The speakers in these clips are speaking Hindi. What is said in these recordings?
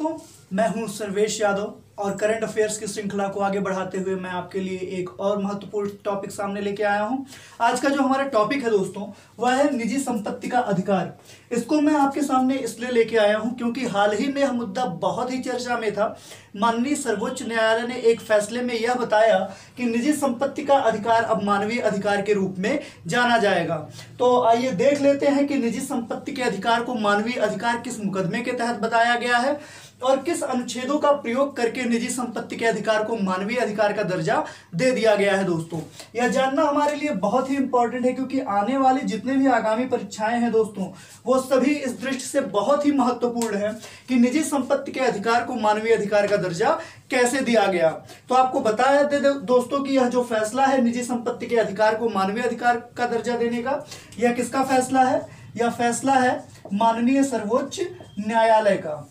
दोस्तों, मैं हूं सर्वेश यादव और करंट अफेयर्स की श्रृंखला को आगे बढ़ाते हुए मैं आपके लिए एक और महत्वपूर्ण टॉपिक सामने लेके आया हूं। आज का जो हमारा टॉपिक है दोस्तों, वह है निजी संपत्ति का अधिकार। इसको मैं आपके सामने इसलिए लेके आया हूं क्योंकि हाल ही में यह मुद्दा बहुत ही चर्चा में था। माननीय सर्वोच्च न्यायालय ने एक फैसले में यह बताया कि निजी संपत्ति का अधिकार अब मानवीय अधिकार के रूप में जाना जाएगा। तो आइए देख लेते हैं कि निजी संपत्ति के अधिकार को मानवीय अधिकार किस मुकदमे के तहत बताया गया है और किस अनुच्छेदों का प्रयोग करके निजी संपत्ति के अधिकार को मानवीय अधिकार का दर्जा दे दिया गया है। दोस्तों, यह जानना हमारे लिए बहुत ही इंपॉर्टेंट है क्योंकि आने वाली जितने भी आगामी परीक्षाएं हैं दोस्तों, वो सभी इस दृष्टि से बहुत ही महत्वपूर्ण है कि निजी संपत्ति के अधिकार को मानवीय अधिकार का दर्जा कैसे दिया गया। तो आपको बताया दे दोस्तों कि यह जो फैसला है निजी संपत्ति के अधिकार को मानवीय अधिकार का दर्जा देने का, यह किसका फैसला है? यह फैसला है माननीय सर्वोच्च न्यायालय का।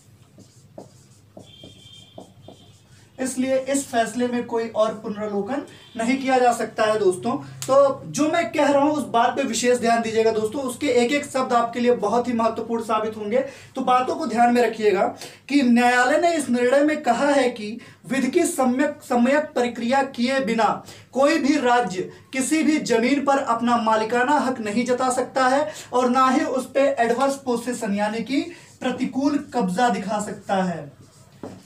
इसलिए इस फैसले में कोई और पुनरावलोकन नहीं किया जा सकता है दोस्तों। तो जो मैं कह रहा हूं उस बात पे विशेष ध्यान दीजिएगा दोस्तों, उसके एक एक शब्द आपके लिए बहुत ही महत्वपूर्ण साबित होंगे। तो बातों को ध्यान में रखिएगा कि न्यायालय ने इस निर्णय में कहा है कि विधि की सम्यक प्रक्रिया किए बिना कोई भी राज्य किसी भी जमीन पर अपना मालिकाना हक नहीं जता सकता है और ना ही उस पर एडवर्स पोसेशन यानी कि प्रतिकूल कब्जा दिखा सकता है।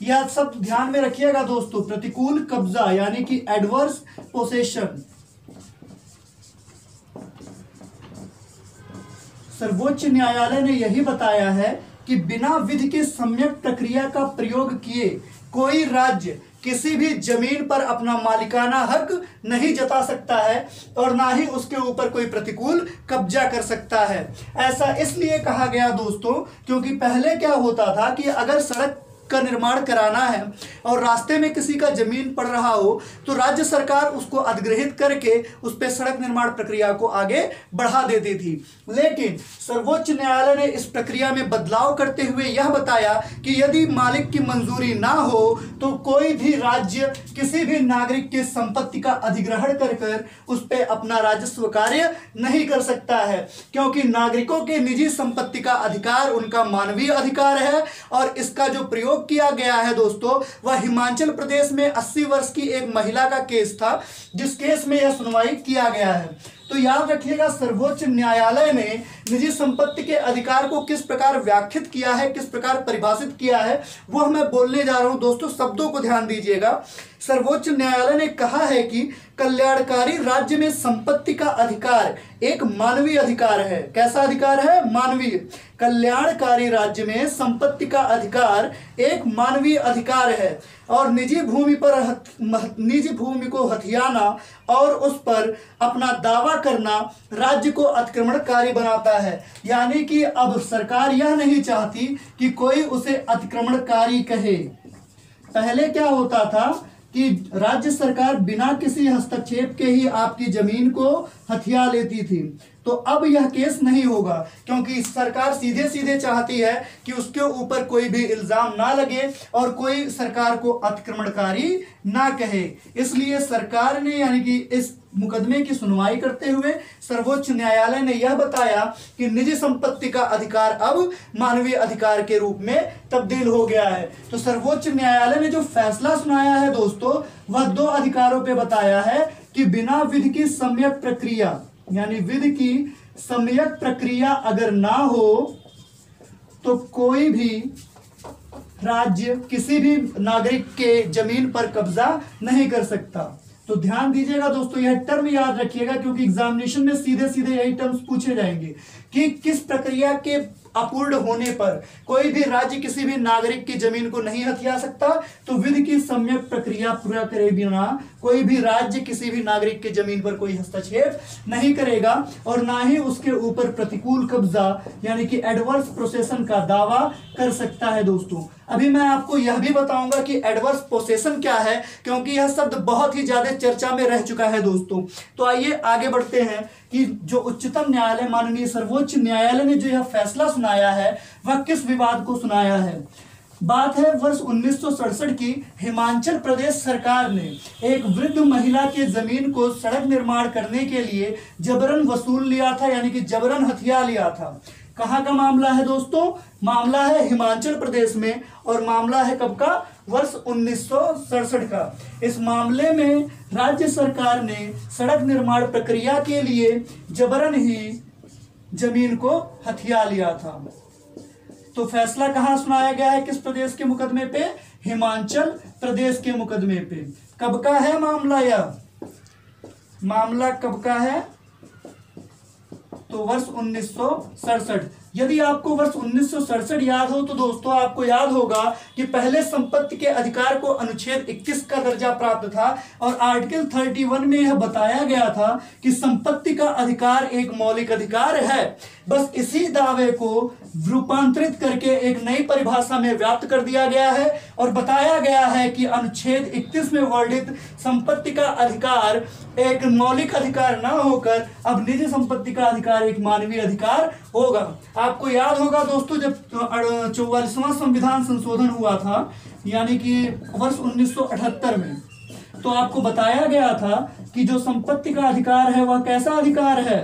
यह सब ध्यान में रखिएगा दोस्तों, प्रतिकूल कब्जा यानी कि एडवर्स पोसेशन। सर्वोच्च न्यायालय ने यही बताया है कि बिना विधि की सम्यक प्रक्रिया का प्रयोग किए कोई राज्य किसी भी जमीन पर अपना मालिकाना हक नहीं जता सकता है और ना ही उसके ऊपर कोई प्रतिकूल कब्जा कर सकता है। ऐसा इसलिए कहा गया दोस्तों क्योंकि पहले क्या होता था कि अगर सड़क का निर्माण कराना है और रास्ते में किसी का जमीन पड़ रहा हो तो राज्य सरकार उसको अधिग्रहित करके उस पर सड़क निर्माण प्रक्रिया को आगे बढ़ा देती थी। लेकिन सर्वोच्च न्यायालय ने इस प्रक्रिया में बदलाव करते हुए यह बताया कि यदि मालिक की मंजूरी ना हो तो कोई भी राज्य किसी भी नागरिक की संपत्ति का अधिग्रहण कर उस पर अपना राजस्व कार्य नहीं कर सकता है, क्योंकि नागरिकों के निजी संपत्ति का अधिकार उनका मानवीय अधिकार है। और इसका जो प्रयोग किया गया है दोस्तों, वह हिमाचल प्रदेश में 80 वर्ष की एक महिला का केस था, जिस केस में यह सुनवाई किया गया है। तो याद रखिएगा, सर्वोच्च न्यायालय ने निजी संपत्ति के अधिकार को किस प्रकार व्याख्यात किया है, किस प्रकार परिभाषित किया है, वह मैं बोलने जा रहा हूं दोस्तों। शब्दों को ध्यान दीजिएगा। सर्वोच्च न्यायालय ने कहा है कि कल्याणकारी राज्य में संपत्ति का अधिकार एक मानवीय अधिकार है। कैसा अधिकार है? मानवीय। कल्याणकारी राज्य में संपत्ति का अधिकार एक मानवीय अधिकार है और निजी भूमि को हथियाना और उस पर अपना दावा करना राज्य को अतिक्रमणकारी बनाता है। यानी कि अब सरकार यह नहीं चाहती कि कोई उसे अतिक्रमणकारी कहे। पहले क्या होता था कि राज्य सरकार बिना किसी हस्तक्षेप के ही आपकी जमीन को हथिया लेती थी। तो अब यह केस नहीं होगा क्योंकि सरकार सीधे सीधे चाहती है कि उसके ऊपर कोई भी इल्जाम ना लगे और कोई सरकार को अतिक्रमणकारी ना कहे। इसलिए सरकार ने यानी कि इस मुकदमे की सुनवाई करते हुए सर्वोच्च न्यायालय ने यह बताया कि निजी संपत्ति का अधिकार अब मानवीय अधिकार के रूप में तब्दील हो गया है। तो सर्वोच्च न्यायालय ने जो फैसला सुनाया है दोस्तों, वह 2 अधिकारों पे बताया है कि बिना विधि की सम्यक प्रक्रिया यानी विधि की सम्यक प्रक्रिया अगर ना हो तो कोई भी राज्य किसी भी नागरिक के जमीन पर कब्जा नहीं कर सकता। तो ध्यान दीजिएगा दोस्तों, यह टर्म याद रखिएगा क्योंकि एग्जामिनेशन में सीधे सीधे यही टर्म्स पूछे जाएंगे कि किस प्रक्रिया के अपूर्ण होने पर कोई भी राज्य किसी भी नागरिक की जमीन को नहीं हथिया सकता। तो विधि की सम्यक प्रक्रिया पूरा करे बिना कोई भी राज्य किसी भी नागरिक की जमीन पर कोई हस्तक्षेप नहीं करेगा और ना ही उसके ऊपर प्रतिकूल कब्जा यानी कि एडवर्स पोसेशन का दावा कर सकता है। दोस्तों, अभी मैं आपको यह भी बताऊंगा कि एडवर्स पोसेशन क्या है क्योंकि यह शब्द बहुत ही ज्यादा चर्चा में रह चुका है दोस्तों। तो आइए आगे बढ़ते हैं कि जो उच्चतम न्यायालय माननीय सर्वोच्च न्यायालय ने जो यह फैसला सुनाया है वह किस विवाद को सुनाया है। बात है वर्ष 1967 की। हिमाचल प्रदेश सरकार ने एक वृद्ध महिला के जमीन को सड़क निर्माण करने के लिए जबरन वसूल लिया था यानी कि जबरन हथिया लिया था। कहाँ का मामला है दोस्तों? मामला है हिमाचल प्रदेश में, और मामला है कब का? वर्ष 1967 का। इस मामले में राज्य सरकार ने सड़क निर्माण प्रक्रिया के लिए जबरन ही जमीन को हथिया लिया था। तो फैसला कहाँ सुनाया गया है? किस प्रदेश के मुकदमे पे? हिमाचल प्रदेश के मुकदमे पे। कब का है मामला? यह मामला कब का है? तो वर्ष 1967। यदि आपको वर्ष 1967 याद हो तो दोस्तों आपको याद होगा कि पहले संपत्ति के अधिकार को अनुच्छेद 21 का दर्जा प्राप्त था, और आर्टिकल 31 में यह बताया गया था कि संपत्ति का अधिकार एक मौलिक अधिकार है। बस इसी दावे को रूपांतरित करके एक नई परिभाषा में व्याप्त कर दिया गया है, और बताया गया है कि अनुच्छेद 31 में वर्णित संपत्ति का अधिकार एक मौलिक अधिकार न होकर अब निजी संपत्ति का अधिकार एक मानवीय अधिकार होगा। आपको याद होगा दोस्तों, जब 44वां संविधान संशोधन हुआ था, यानी कि वर्ष 1978 में, तो आपको बताया गया था कि जो संपत्ति का अधिकार है वह कैसा अधिकार है?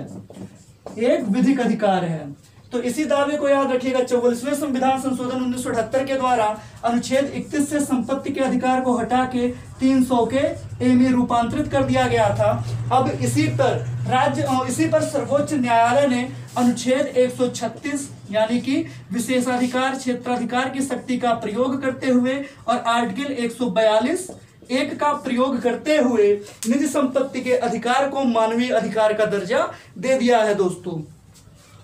एक विधिक अधिकार है। तो इसी दावे को याद रखिएगा। 44वें संविधान संशोधन 1978 के द्वारा अनुच्छेद 31 से संपत्ति के अधिकार को हटा के 300 के ए में रूपांतरित कर दिया गया था। अब इसी पर सर्वोच्च न्यायालय ने अनुच्छेद 136 यानी कि विशेषाधिकार क्षेत्राधिकार की शक्ति का प्रयोग करते हुए और आर्टिकल 142 एक का प्रयोग करते हुए निजी संपत्ति के अधिकार को मानवीय अधिकार का दर्जा दे दिया है दोस्तों।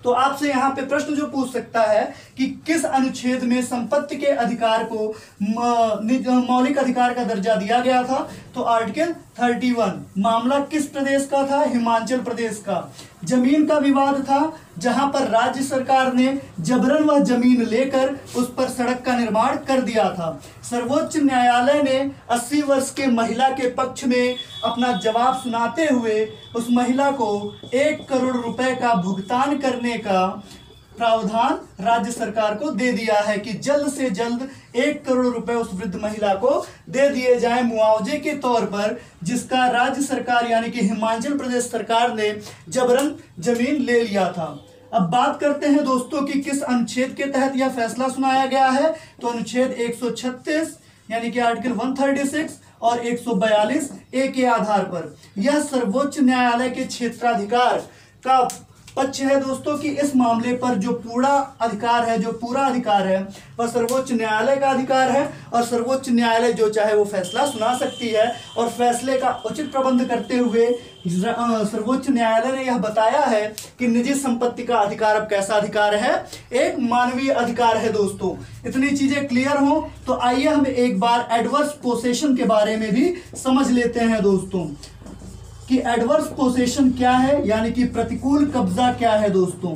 तो आपसे यहाँ पे प्रश्न जो पूछ सकता है कि किस अनुच्छेद में संपत्ति के अधिकार को मौलिक अधिकार का दर्जा दिया गया था? तो आर्टिकल 31। मामला किस प्रदेश का था? हिमाचल प्रदेश का। जमीन का विवाद था, जहां पर राज्य सरकार ने जबरन वह जमीन लेकर उस पर सड़क का निर्माण कर दिया था। सर्वोच्च न्यायालय ने 80 वर्ष के महिला के पक्ष में अपना जवाब सुनाते हुए उस महिला को 1 करोड़ रुपए का भुगतान करने का प्रावधान राज्य सरकार को दे दिया है कि जल्द से जल्द 1 करोड़ रुपए उस वृद्ध महिला को दे दिए जाएं मुआवजे के तौर पर, जिसका राज्य सरकार यानी कि हिमाचल प्रदेश सरकार ने जबरन जमीन ले लिया था। अब बात करते हैं दोस्तों कि किस अनुच्छेद के तहत यह फैसला सुनाया गया है। तो अनुच्छेद 136 यानी कि आर्टिकल 136 और 142 ए के आधार पर यह सर्वोच्च न्यायालय के क्षेत्राधिकार का पक्ष है दोस्तों कि इस मामले पर जो पूरा अधिकार है वह सर्वोच्च न्यायालय का अधिकार है, और सर्वोच्च न्यायालय जो चाहे वो फैसला सुना सकती है। और फैसले का उचित प्रबंध करते हुए सर्वोच्च न्यायालय ने यह बताया है कि निजी संपत्ति का अधिकार अब कैसा अधिकार है? एक मानवीय अधिकार है दोस्तों। इतनी चीजें क्लियर हो तो आइए हम एक बार एडवर्स पोसेशन के बारे में भी समझ लेते हैं दोस्तों कि एडवर्स पोसेशन क्या है, यानी कि प्रतिकूल कब्जा क्या है दोस्तों।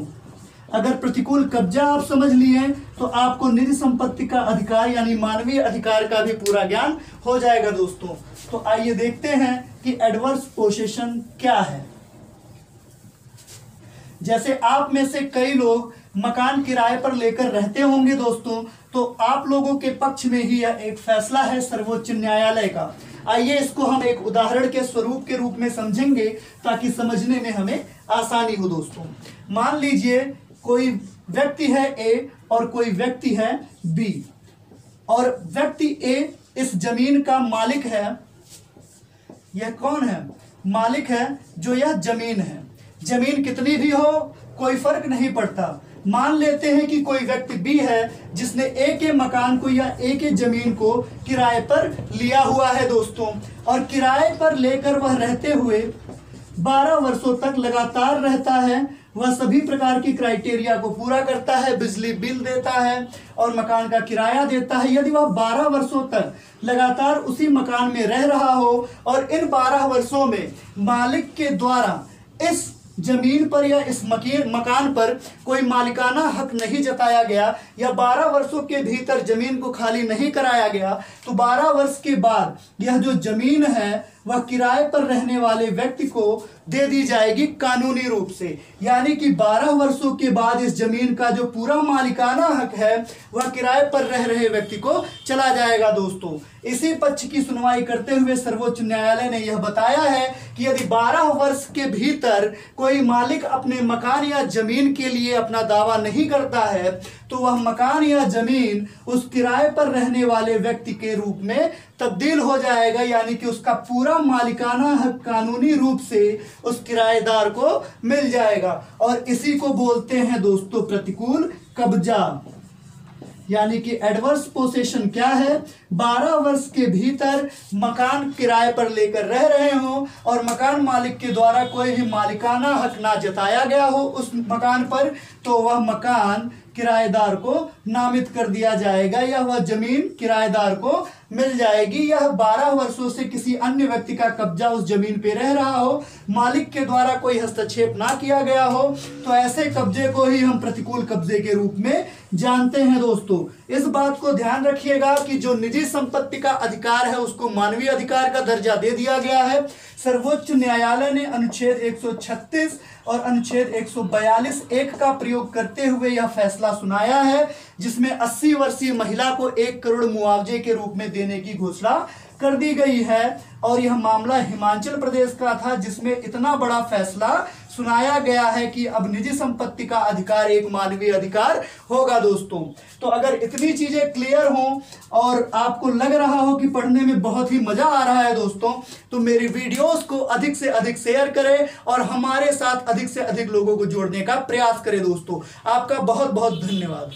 अगर प्रतिकूल कब्जा आप समझ लिए तो आपको निजी संपत्ति का अधिकार यानी मानवीय अधिकार का भी पूरा ज्ञान हो जाएगा दोस्तों। तो आइए देखते हैं कि एडवर्स पोसेशन क्या है। जैसे आप में से कई लोग मकान किराए पर लेकर रहते होंगे दोस्तों, तो आप लोगों के पक्ष में ही यह एक फैसला है सर्वोच्च न्यायालय का। आइए इसको हम एक उदाहरण के स्वरूप के रूप में समझेंगे ताकि समझने में हमें आसानी हो दोस्तों। मान लीजिए कोई व्यक्ति है ए और कोई व्यक्ति है बी, और व्यक्ति ए इस जमीन का मालिक है। यह कौन है? मालिक है जो यह जमीन है। जमीन कितनी भी हो कोई फर्क नहीं पड़ता। मान लेते हैं कि कोई व्यक्ति बी है जिसने ए के मकान को या ए के जमीन को किराए पर लिया हुआ है दोस्तों, और किराए पर लेकर वह रहते हुए 12 वर्षों तक लगातार रहता है। वह सभी प्रकार की क्राइटेरिया को पूरा करता है, बिजली बिल देता है और मकान का किराया देता है। यदि वह 12 वर्षों तक लगातार उसी मकान में रह रहा हो और इन 12 वर्षों में मालिक के द्वारा इस जमीन पर या इस मकान पर कोई मालिकाना हक नहीं जताया गया या 12 वर्षों के भीतर जमीन को खाली नहीं कराया गया, तो 12 वर्ष के बाद यह जो जमीन है वह किराए पर रहने वाले व्यक्ति को दे दी जाएगी कानूनी रूप से। यानी कि 12 वर्षों के बाद इस जमीन का जो पूरा मालिकाना हक है वह किराए पर रह रहे व्यक्ति को चला जाएगा दोस्तों। इसी पक्ष की सुनवाई करते हुए सर्वोच्च न्यायालय ने यह बताया है कि यदि 12 वर्ष के भीतर कोई मालिक अपने मकान या जमीन के लिए अपना दावा नहीं करता है तो वह मकान या जमीन उस किराए पर रहने वाले व्यक्ति के रूप में तब्दील हो जाएगा। यानी कि उसका पूरा मालिकाना हक कानूनी रूप से उस किराएदार को मिल जाएगा। और इसी को बोलते हैं दोस्तों प्रतिकूल कब्जा। यानी कि एडवर्स पोसेशन क्या है? 12 वर्ष के भीतर मकान किराए पर लेकर रह रहे हो और मकान मालिक के द्वारा कोई भी मालिकाना हक ना जताया गया हो उस मकान पर, तो वह मकान किराएदार को नामित कर दिया जाएगा या वह जमीन किराएदार को मिल जाएगी। यह 12 वर्षों से किसी अन्य व्यक्ति का कब्जा उस जमीन पे रह रहा हो, मालिक के द्वारा कोई हस्तक्षेप ना किया गया हो, तो ऐसे कब्जे को ही हम प्रतिकूल कब्जे के रूप में जानते हैं दोस्तों। इस बात को ध्यान रखिएगा कि जो निजी संपत्ति का अधिकार है उसको मानवीय अधिकार का दर्जा दे दिया गया है। सर्वोच्च न्यायालय ने अनुच्छेद 136 और अनुच्छेद 142(1) का प्रयोग करते हुए यह फैसला सुनाया है, जिसमें 80 वर्षीय महिला को 1 करोड़ मुआवजे के रूप में देने की घोषणा कर दी गई है। और यह मामला हिमाचल प्रदेश का था जिसमें इतना बड़ा फैसला सुनाया गया है कि अब निजी संपत्ति का अधिकार एक मानवीय अधिकार होगा दोस्तों। तो अगर इतनी चीजें क्लियर हों और आपको लग रहा हो कि पढ़ने में बहुत ही मजा आ रहा है दोस्तों, तो मेरी वीडियोस को अधिक से अधिक शेयर करें और हमारे साथ अधिक से अधिक लोगों को जोड़ने का प्रयास करें दोस्तों। आपका बहुत बहुत धन्यवाद।